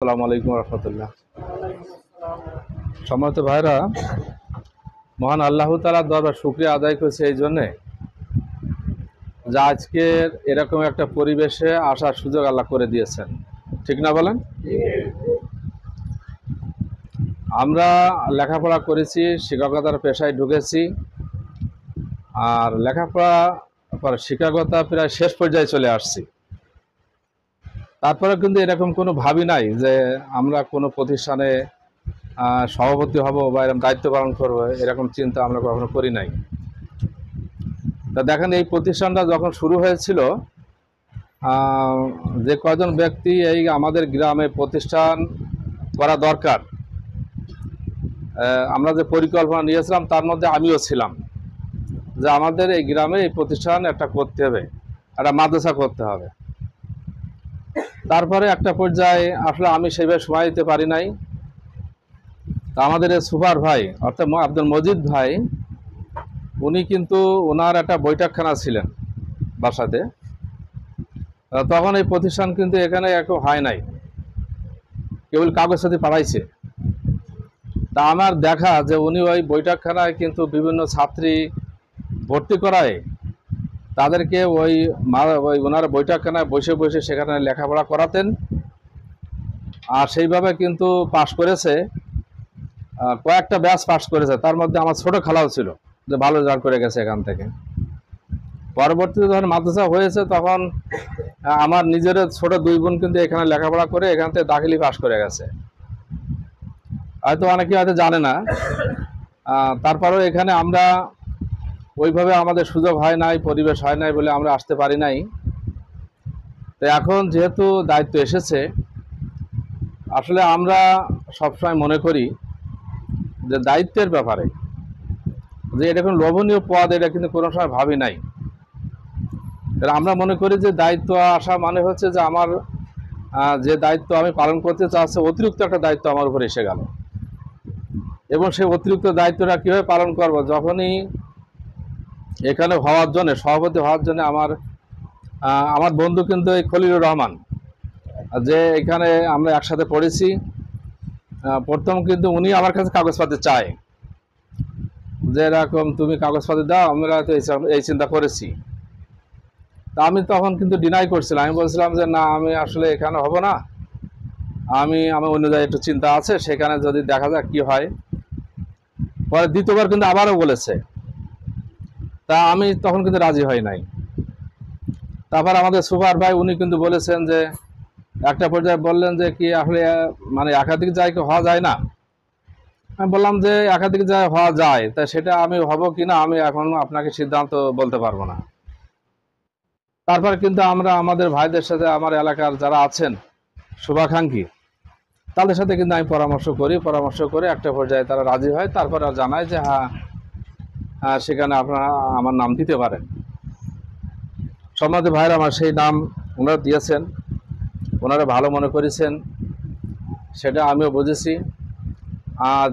আসসালামু আলাইকুম রহমতুল্লাহ। সম্মানিত ভাইরা, মহান আল্লাহ তাআলার দরবার শুকরিয়া আদায় করছে এই জন্যে যে আজকের এরকম একটা পরিবেশে আসার সুযোগ আল্লাহ করে দিয়েছেন, ঠিক না বলেন? আমরা লেখাপড়া করেছি, শিক্ষকতার পেশায় ঢুকেছি, আর লেখাপড়া শিক্ষকতা প্রায় শেষ পর্যায়ে চলে আসছি। তারপরে কিন্তু এরকম কোনো ভাবি নাই যে আমরা কোনো প্রতিষ্ঠানে সভাপতি হব বা এরকম দায়িত্ব পালন করবো, এরকম চিন্তা আমরা কখনো করি নাই। তা দেখেন, এই প্রতিষ্ঠানটা যখন শুরু হয়েছিল, যে কয়জন ব্যক্তি এই আমাদের গ্রামে প্রতিষ্ঠান করা দরকার, আমরা যে পরিকল্পনা নিয়েছিলাম তার মধ্যে আমিও ছিলাম, যে আমাদের এই গ্রামে এই প্রতিষ্ঠান একটা করতে হবে, একটা মাদ্রাসা করতে হবে। তারপরে একটা পর্যায়ে আসলে আমি সেইভাবে সময় দিতে পারি নাই। তা আমাদের এই সুপার ভাই অর্থাৎ আব্দুল মজিদ ভাই, উনি কিন্তু ওনার একটা বৈঠকখানা ছিলেন বাসাতে। তখন এই প্রতিষ্ঠান কিন্তু এখানে একটু হয় নাই, কেবল কাগজসাথী পাঠাইছে। তা আমার দেখা যে উনি ওই বৈঠকখানায় কিন্তু বিভিন্ন ছাত্রী ভর্তি করায় তাদেরকে ওই ওনার বৈঠকখানায় বসে বসে সেখানে লেখাপড়া করাতেন, আর সেইভাবে কিন্তু পাশ করেছে, কয়েকটা ব্যাচ পাশ করেছে। তার মধ্যে আমার ছোট খালাও ছিল, যে ভালো রেজাল্ট করে গেছে এখান থেকে। পরবর্তীতে যখন মাদ্রাসা হয়েছে তখন আমার নিজের ছোট দুই বোন কিন্তু এখানে লেখাপড়া করে এখান থেকে দাখিলি পাশ করে গেছে। হয়তো অনেকে হয়তো জানে না। তারপরেও এখানে আমরা ওইভাবে আমাদের সুযোগ হয় নাই, পরিবেশ হয় নাই বলে আমরা আসতে পারি নাই। তো এখন যেহেতু দায়িত্ব এসেছে, আসলে আমরা সবসময় মনে করি যে দায়িত্বের ব্যাপারে যে এটা কোনো লোভনীয় পদ, এটা কিন্তু কোনো সময় ভাবি নাই। আমরা মনে করি যে দায়িত্ব আসা মানে হচ্ছে যে আমার যে দায়িত্ব আমি পালন করতে চাচ্ছি, অতিরিক্ত একটা দায়িত্ব আমার উপর এসে গেল, এবং সেই অতিরিক্ত দায়িত্বটা কীভাবে পালন করব। যখনই এখানে হওয়ার জন্য, সভাপতি হওয়ার জন্য আমার বন্ধু কিন্তু এই খলিলুর রহমান, যে এখানে আমরা একসাথে পড়েছি, প্রথম কিন্তু উনি আমার কাছে কাগজপাতি চায়, যে এরকম তুমি কাগজপাতি দাও, আমরা তো এই চিন্তা করেছি। তা আমি তখন কিন্তু ডিনাই করছিলাম, আমি বলছিলাম যে না, আমি আসলে এখানে হব না, আমি অন্য জায়গায় একটু চিন্তা আছে, সেখানে যদি দেখা যাক কি হয়। পরে দ্বিতীয়বার কিন্তু আবারও বলেছে, তা আমি তখন কিন্তু রাজি হই নাই। তারপর আমাদের সুপার ভাই উনি কিন্তু বলেছেন যে, একটা পর্যায়ে বললেন যে কি আসলে মানে একাধিক জায়গায় হওয়া যায় না। আমি বললাম যে একাধিক জায়গায় হওয়া যায়, তা সেটা আমি হব কিনা আমি এখন আপনাকে সিদ্ধান্ত বলতে পারবো না। তারপর কিন্তু আমরা আমাদের ভাইদের সাথে, আমার এলাকার যারা আছেন শুভাকাঙ্ক্ষী, তাদের সাথে কিন্তু আমি পরামর্শ করে একটা পর্যায়ে তারা রাজি হয়। তারপর জানায় যে হ্যাঁ, সেখানে আপনারা আমার নাম দিতে পারেন। সম্মানিত ভাইরা আমার, সেই নাম ওনারা দিয়েছেন, ওনারা ভালো মনে করেছেন, সেটা আমিও বুঝেছি।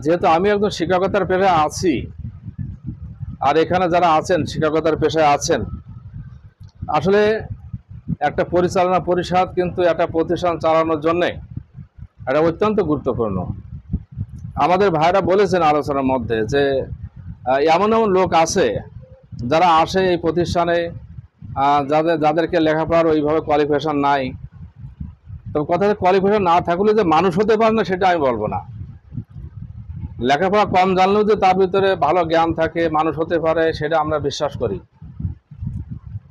যেহেতু আমি একজন শিক্ষকতার পেশায় আছি, আর এখানে যারা আছেন শিক্ষকতার পেশায় আছেন, আসলে একটা পরিচালনা পরিষদ কিন্তু একটা প্রতিষ্ঠান চালানোর জন্যে এটা অত্যন্ত গুরুত্বপূর্ণ। আমাদের ভাইরা বলেছেন আলোচনার মধ্যে যে এমন এমন লোক আছে যারা আসে এই প্রতিষ্ঠানে, যাদেরকে লেখাপড়ার ওইভাবে কোয়ালিফিকেশন নাই। তবে কথা, কোয়ালিফিকেশন না থাকলে যে মানুষ হতে পারে না সেটা আমি বলবো না। লেখাপড়া কম জানলেও যে তার ভিতরে ভালো জ্ঞান থাকে, মানুষ হতে পারে, সেটা আমরা বিশ্বাস করি।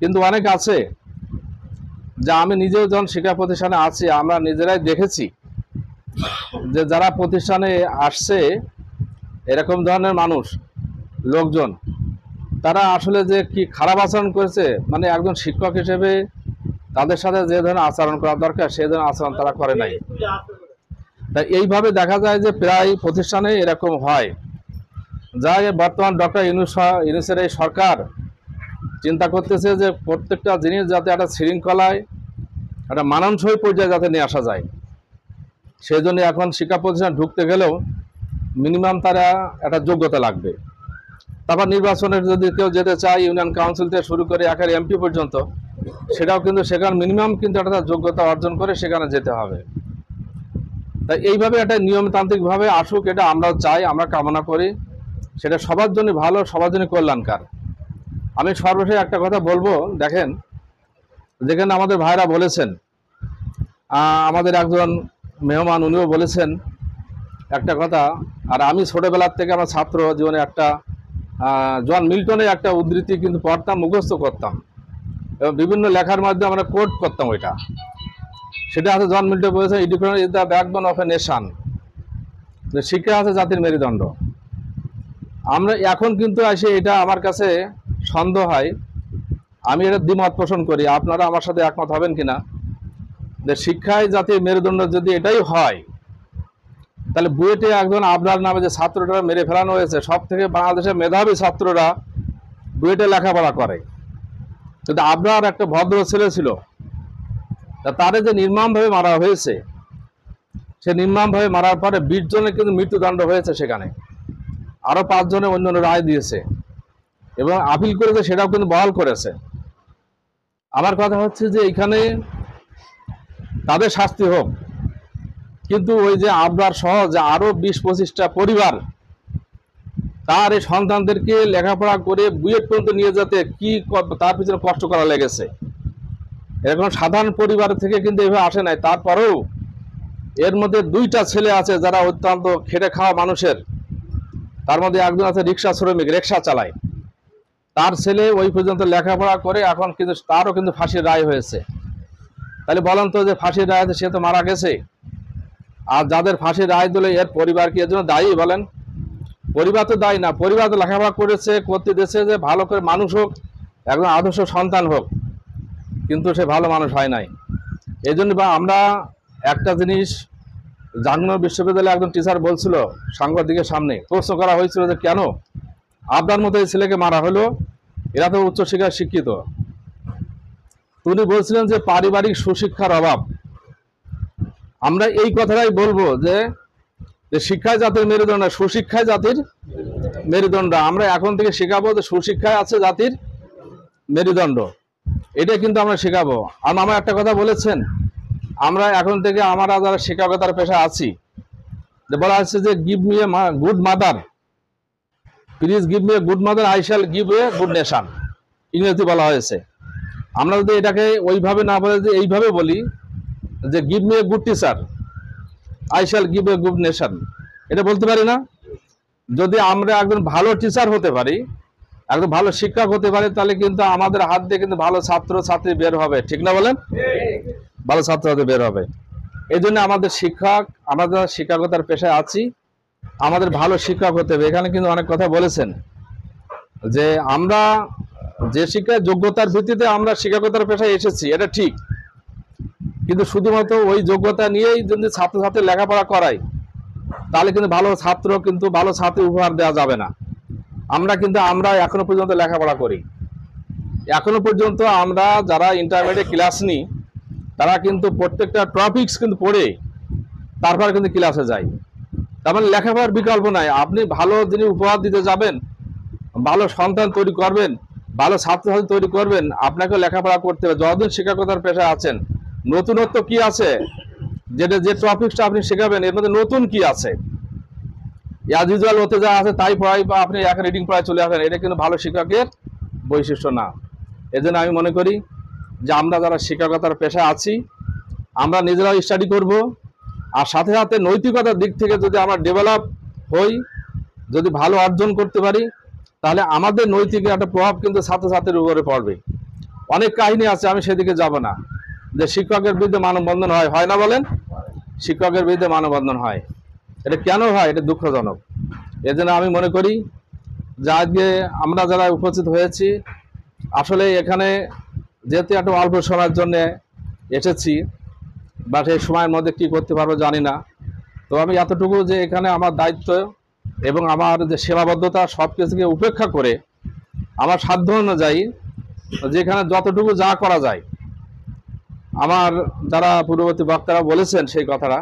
কিন্তু অনেক আছে, যা আমি নিজেও যখন শিক্ষা প্রতিষ্ঠানে আছি, আমরা নিজেরাই দেখেছি যে যারা প্রতিষ্ঠানে আসছে, এরকম ধরনের মানুষ, লোকজন, তারা আসলে যে কি খারাপ আচরণ করেছে, মানে একজন শিক্ষক হিসেবে তাদের সাথে যে ধরনের আচরণ করা দরকার সেই ধরনের আচরণ তারা করে নাই। তাই এইভাবে দেখা যায় যে প্রায় প্রতিষ্ঠানে এরকম হয়। যা বর্তমান ডক্টর ইউনূসের এই সরকার চিন্তা করতেছে যে প্রত্যেকটা জিনিস যাতে একটা শৃঙ্খলায়, একটা মানানসই পর্যায়ে যাতে নিয়ে আসা যায়। সেই জন্য এখন শিক্ষা প্রতিষ্ঠানে ঢুকতে গেলেও মিনিমাম তারা একটা যোগ্যতা লাগবে। তারপর নির্বাচনের যদি কেউ যেতে চায়, ইউনিয়ন কাউন্সিল থেকে শুরু করে একের এমপি পর্যন্ত, সেটাও কিন্তু সেখানে মিনিমাম কিন্তু একটা যোগ্যতা অর্জন করে সেখানে যেতে হবে। তাই এইভাবে একটা নিয়মতান্ত্রিকভাবে আসুক, এটা আমরাও চাই, আমরা কামনা করি। সেটা সবার জন্য ভালো, সবার জন্য কল্যাণকার। আমি সর্বশেষ একটা কথা বলবো, দেখেন, যেখানে আমাদের ভাইরা বলেছেন, আমাদের একজন মেহমান উনিও বলেছেন একটা কথা। আর আমি ছোটবেলার থেকে আমার ছাত্র জীবনে একটা জন মিল্টনের একটা উদ্ধৃতি কিন্তু পড়তাম, মুখস্থ করতাম এবং বিভিন্ন লেখার মাধ্যমে আমরা কোট করতাম। ওইটা সেটা আছে, জন মিল্টন বলেছেন, education is the backbone of a nation, যে শিক্ষা আছে জাতির মেরুদণ্ড। আমরা এখন কিন্তু আসে, এটা আমার কাছে সন্দেহ হয়, আমি এটা দ্বিমত পোষণ করি, আপনারা আমার সাথে একমত হবেন কিনা, যে শিক্ষায় জাতির মেরুদণ্ড যদি এটাই হয়, তাহলে বুয়েটে একজন আবরার নামে যে ছাত্রটা মেরে ফেলানো হয়েছে, সব থেকে বাংলাদেশের মেধাবী ছাত্ররা বুয়েটে লেখাপড়া করে, কিন্তু আবরার একটা ভদ্র ছেলে ছিল, তারে যে নির্মমভাবে মারা হয়েছে, সে নির্মমভাবে মারার পরে 20 জনের কিন্তু মৃত্যুদণ্ড হয়েছে সেখানে, আরো 5 জনে অন্যান্য রায় দিয়েছে এবং আপিল করেছে, সেটাও কিন্তু বহাল করেছে। আমার কথা হচ্ছে যে এখানে তাদের শাস্তি হোক, কিন্তু ওই যে আবরার সহ যে আরো 20-25টা পরিবার তার এই সন্তানদেরকে লেখাপড়া করে বুয়েট পর্যন্ত নিয়ে যেতে কি তার পিছনে কষ্ট করা লেগেছে, এরকম সাধারণ পরিবার থেকে কিন্তু এভাবে আসে নাই। তারপরেও এর মধ্যে 2টা ছেলে আছে যারা অত্যন্ত খেটে খাওয়া মানুষের, তার মধ্যে একজন আছে রিক্সা শ্রমিক, রিক্সা চালায়, তার ছেলে ওই পর্যন্ত লেখাপড়া করে, এখন কিন্তু তারও কিন্তু ফাঁসির রায় হয়েছে। তাহলে বলেন তো, যে ফাঁসির রায় আছে সে তো মারা গেছে, আর যাদের ফাঁসির রায় দিলে এর পরিবার কি এর জন্য দায়ী? বলেন, পরিবার তো দায়ী না, পরিবার তো লেখাপড়া করেছে, করতে দিয়েছে যে ভালো করে মানুষ হোক, একজন আদর্শ সন্তান হোক, কিন্তু সে ভালো মানুষ হয় নাই। এই জন্য বা আমরা একটা জিনিস, জাহাঙ্গীরনগর বিশ্ববিদ্যালয়ে একজন টিচার বলছিল, সাংবাদিকের সামনে প্রশ্ন করা হয়েছিল যে কেন আপনার মতো এই ছেলেকে মারা হলো, এরা তো উচ্চশিক্ষায় শিক্ষিত। উনি বলছিলেন যে পারিবারিক সুশিক্ষার অভাব। আমরা এই কথাটাই বলবো যে শিক্ষায় জাতির মেরুদণ্ড, সুশিক্ষায় জাতির মেরুদণ্ড। আমরা এখন থেকে শেখাবো যে সুশিক্ষায় আছে জাতির মেরুদণ্ড, এটা কিন্তু আমরা শেখাবো। আর মামা একটা কথা বলেছেন, আমরা এখন থেকে আমরা যারা শিক্ষকতার পেশা আছি, বলা হচ্ছে যে give me a good mother, please give me a good mother, I shall give a good nation, ইংরেজি বলা হয়েছে। আমরা যদি এটাকে ওইভাবে না বলে যে এইভাবে বলি যে give me a good teacher, I shall give a good nation, এটা বলতে পারি না? যদি আমরা একজন ভালো টিচার হতে পারি, একজন ভালো শিক্ষক হতে পারি, তাহলে কিন্তু আমাদের হাত দিয়ে কিন্তু ভালো ছাত্র ছাত্রী বের হবে, ঠিক না বলেন? ভালো ছাত্র ছাত্রী বের হবে। এই জন্য আমাদের শিক্ষক, আমরা যারা শিক্ষকতার পেশায় আছি, আমাদের ভালো শিক্ষক হতে হবে। এখানে কিন্তু অনেক কথা বলেছেন যে আমরা যে শিক্ষার যোগ্যতার ভিত্তিতে আমরা শিক্ষকতার পেশায় এসেছি, এটা ঠিক, কিন্তু শুধুমাত্র ওই যোগ্যতা নিয়েই যদি ছাত্রছাত্রী লেখাপড়া করাই, তাহলে কিন্তু ভালো ছাত্র, কিন্তু ভালো ছাত্রী উপহার দেওয়া যাবে না। আমরা এখনো পর্যন্ত লেখাপড়া করি, এখনো পর্যন্ত আমরা যারা ইন্টারমিডিয়েট ক্লাস নিই, তারা কিন্তু প্রত্যেকটা টপিকস কিন্তু পড়ে তারপর কিন্তু ক্লাসে যায়। তার মানে লেখাপড়ার বিকল্প নাই। আপনি ভালো যিনি উপহার দিতে যাবেন, ভালো সন্তান তৈরি করবেন, ভালো ছাত্রছাত্রী তৈরি করবেন, আপনাকে লেখাপড়া করতে হবে। যতদিন শিক্ষকতার পেশায় আছেন, নতুনত্ব কি আছে, যে টপিকসটা আপনি শেখাবেন, এর মধ্যে নতুন কি আছে, অ্যাজ ইউজুয়াল হতে যা আছে তাই পড়াই, বা আপনি এক রিডিং পড়ায় চলে আসেন, এটা কিন্তু ভালো শিক্ষকের বৈশিষ্ট্য না। এজন্য আমি মনে করি যে আমরা যারা শিক্ষকতার পেশায় আছি, আমরা নিজেরাও স্টাডি করব, আর সাথে সাথে নৈতিকতার দিক থেকে যদি আমরা ডেভেলপ হই, যদি ভালো অর্জন করতে পারি, তাহলে আমাদের নৈতিক একটা প্রভাব কিন্তু ছাত্রছাত্রীর উপরে পড়বে। অনেক কাহিনী আছে, আমি সেদিকে যাব না, যে শিক্ষকের বিরুদ্ধে মানববন্ধন হয় না বলেন? শিক্ষকের বিরুদ্ধে মানববন্ধন হয়, এটা কেন হয়? এটা দুঃখজনক। এজন্য আমি মনে করি যে আজকে আমরা যারা উপস্থিত হয়েছি, আসলে এখানে যেহেতু একটা অল্প সময়ের জন্য এসেছি, বা সেই সময়ের মধ্যে কি করতে পারবো জানি না, তো আমি এতটুকু যে এখানে আমার দায়িত্ব এবং আমার যে সেবাবদ্ধতা সব কিছুকে উপেক্ষা করে আমার সাধ্য অনুযায়ী যেখানে যতটুকু যা করা যায়, আমার যারা পূর্ববর্তী বক্তারা বলেছেন সেই কথাটা,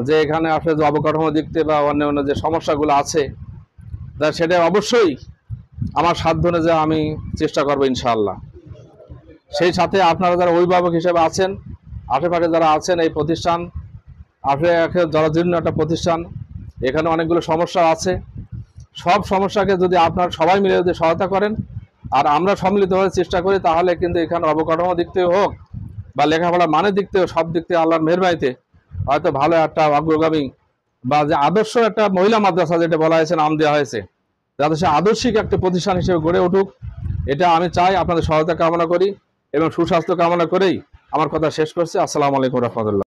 যে এখানে আসলে যে অবকাঠামো দিক থেকে বা অন্য যে সমস্যাগুলো আছে, সেটা অবশ্যই আমার সাধ্য অনুযায়ী আমি চেষ্টা করবো ইনশাআল্লাহ। সেই সাথে আপনারা যারা অভিভাবক হিসেবে আছেন, আশেপাশে যারা আছেন, এই প্রতিষ্ঠান আসলে জরাজীর্ণ একটা প্রতিষ্ঠান, এখানে অনেকগুলো সমস্যা আছে। সব সমস্যাকে যদি আপনারা সবাই মিলে যদি সহায়তা করেন আর আমরা সম্মিলিতভাবে চেষ্টা করি, তাহলে কিন্তু এখানে অবকাঠামো দিক থেকে হোক বা লেখাপড়ার মানের দিক থেকে, সব দিক থেকে আল্লাহর মেহেরবানিতে হয়তো ভালো একটা অগ্রগামী বা যে আদর্শ একটা মহিলা মাদ্রাসা যেটা বলা হয়েছে, নাম দেওয়া হয়েছে, যাতে সে আদর্শিক একটা প্রতিষ্ঠান হিসেবে গড়ে উঠুক, এটা আমি চাই। আপনাদের সহায়তা কামনা করি এবং সুস্বাস্থ্য কামনা করেই আমার কথা শেষ করছি। আসসালামু আলাইকুম রহমতুল্লাহ।